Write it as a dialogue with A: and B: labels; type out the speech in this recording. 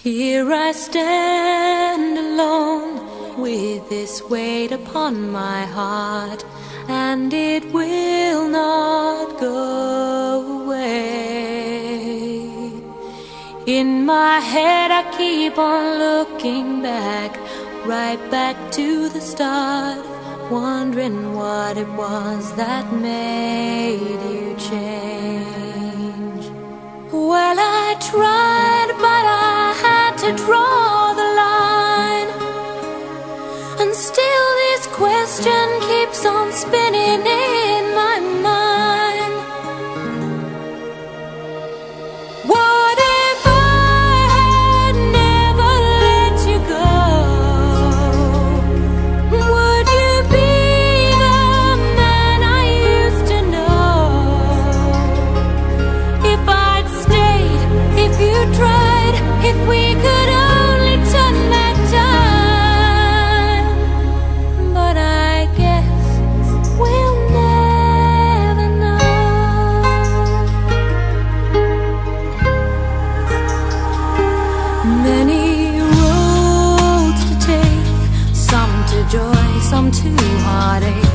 A: Here I stand alone with this weight upon my heart, and it will not go away. In my head I keep on looking back, right back to the start, wondering what it was that made you change. Well, I tried, but I had to draw the line, and still this question keeps on spinning in my mind. What if I had never let you go? Would you be the man I used to know? If I'd stayed, if you tried, if we could only turn back time. But I guess we'll never know. Many roads to take, some to joy, some to heartache.